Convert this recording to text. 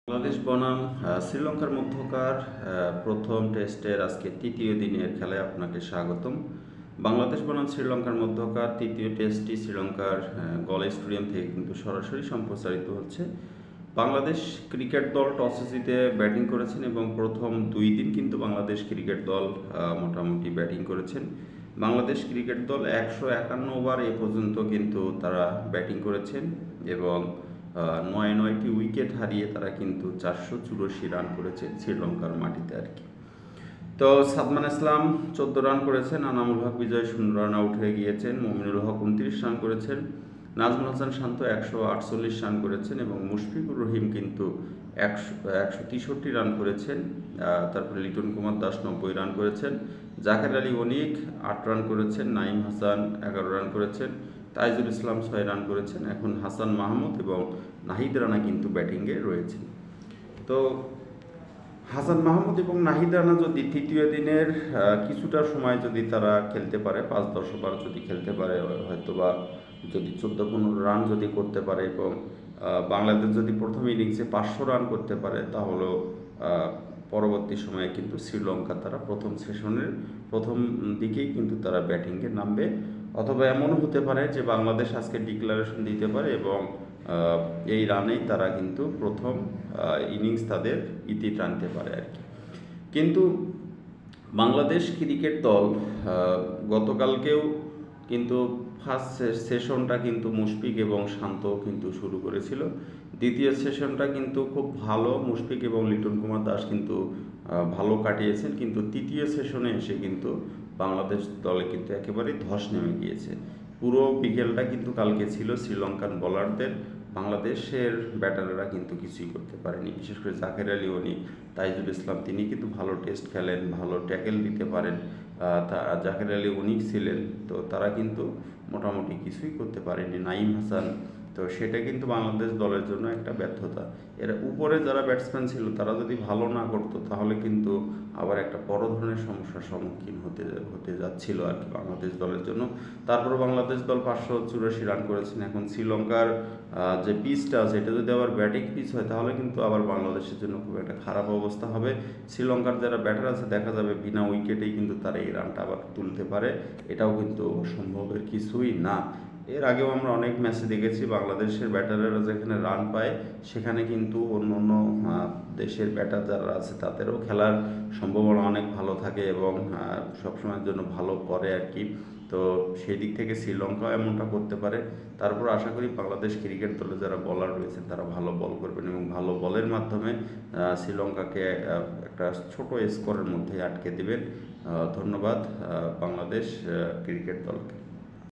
বাংলাদেশ বনাম শ্রীলঙ্কার মধ্যকার প্রথম টেস্টের আজকে তৃতীয় দিনের খেলায় আপনাকে স্বাগতম। বাংলাদেশ বনাম শ্রীলঙ্কার মধ্যকার তৃতীয় টেস্টটি শ্রীলঙ্কার গল স্টেডিয়াম থেকে কিন্তু সরাসরি সম্প্রচারিত হচ্ছে। বাংলাদেশ ক্রিকেট দল টসে জিতে ব্যাটিং করেছেন এবং প্রথম 2 দিন কিন্তু বাংলাদেশ ক্রিকেট দল মোটামুটি ব্যাটিং করেছেন। বাংলাদেশ ক্রিকেট দল 151 ওভার এ পর্যন্ত কিন্তু তারা ব্যাটিং করেছেন এবং 9টি উইকেট হারিয়ে তারা কিন্তু 484 রান করেছে শ্রীলঙ্কার মাটিতে আর কি। তো সাদমান ইসলাম 14 রান করেছেন, আনামুল হক বিজয় 0 রান আউট হয়ে গিয়েছেন, মমিনুল হক 29 রান করেছেন, নাজমুল হাসান শান্ত 148 রান করেছেন এবং মুশফিকুর রহিম কিন্তু 163 রান করেছেন। তারপরে লিটন কুমার দাস 90 রান করেছেন, জাকের আলী অনিক 8 রান করেছেন, নাইম হাসান 11 রান করেছেন, তাইজুল ইসলাম 6 রান করেছেন। এখন হাসান মাহমুদ এবং নাহিদ রানা কিন্তু ব্যাটিংয়ে রয়েছেন। তো হাসান মাহমুদ এবং নাহিদ রানা যদি তৃতীয় দিনের কিছুটা সময় যদি তারা খেলতে পারে, 5-10 ওভার যদি খেলতে পারে, হয়তো বা যদি 14-15 রান যদি করতে পারে এবং বাংলাদেশ যদি প্রথম ইনিংসে 500 রান করতে পারে, তাহলে পরবর্তী সময়ে কিন্তু শ্রীলঙ্কা তারা প্রথম সেশনের প্রথম দিকেই কিন্তু তারা ব্যাটিংয়ে নামবে। অথবা এমনও হতে পারে যে বাংলাদেশ আজকে ডিক্লারেশন দিতে পারে এবং এই রানেই তারা কিন্তু প্রথম ইনিংস তাদের ইতি টানতে পারে আর কি। কিন্তু বাংলাদেশ ক্রিকেট দল গতকালকেও কিন্তু ফার্স্ট সেশনটা কিন্তু মুশফিক এবং শান্ত কিন্তু শুরু করেছিল। দ্বিতীয় সেশনটা কিন্তু খুব ভালো, মুশফিক এবং লিটন কুমার দাস কিন্তু ভালো কাটিয়েছেন। কিন্তু তৃতীয় সেশনে এসে কিন্তু বাংলাদেশ দলে কিন্তু একেবারেই ধস নেমে গিয়েছে। পুরো বিকেলটা কিন্তু কালকে ছিল শ্রীলঙ্কান বোলারদের, বাংলাদেশের ব্যাটাররা কিন্তু কিছুই করতে পারেনি। বিশেষ করে জাকের আলী অনিক, তাইজুল ইসলাম তিনি কিন্তু ভালো টেস্ট খেলেন, ভালো ট্যাকেল দিতে পারেন, জাকের আলী অনিক ছিলেন, তো তারা কিন্তু মোটামুটি কিছুই করতে পারেনি। নাইম হাসান, তো সেটা কিন্তু বাংলাদেশ দলের জন্য একটা ব্যর্থতা। এর উপরে যারা ব্যাটসম্যান ছিল তারা যদি ভালো না করতো তাহলে কিন্তু আবার একটা বড় ধরনের সমস্যার সম্মুখীন হতে যাচ্ছিল আর কি বাংলাদেশ দলের জন্য। তারপর বাংলাদেশ দল 584 রান করেছেন। এখন শ্রীলঙ্কার যে পিচটা আছে এটা যদি আবার ব্যাটিং পিচ হয় তাহলে কিন্তু আবার বাংলাদেশের জন্য খুব একটা খারাপ অবস্থা হবে। শ্রীলঙ্কার যারা ব্যাটার আছে দেখা যাবে বিনা উইকেটেই কিন্তু তারা এই রানটা আবার তুলতে পারে, এটাও কিন্তু অসম্ভবের কিছুই না। এর আগেও আমরা অনেক ম্যাচে দেখেছি বাংলাদেশের ব্যাটাররা যেখানে রান পায় সেখানে কিন্তু অন্য অন্য দেশের ব্যাটার যারা আছে তাদেরও খেলার সম্ভাবনা অনেক ভালো থাকে এবং সবসময়ের জন্য ভালো করে আর কি। তো সেই দিক থেকে শ্রীলঙ্কাও এমনটা করতে পারে। তারপর আশা করি বাংলাদেশ ক্রিকেট দলে যারা বলার রয়েছেন তারা ভালো বল করবেন এবং ভালো বলের মাধ্যমে শ্রীলঙ্কাকে একটা ছোট স্কোরের মধ্যে আটকে দেবেন। ধন্যবাদ বাংলাদেশ ক্রিকেট দলকে।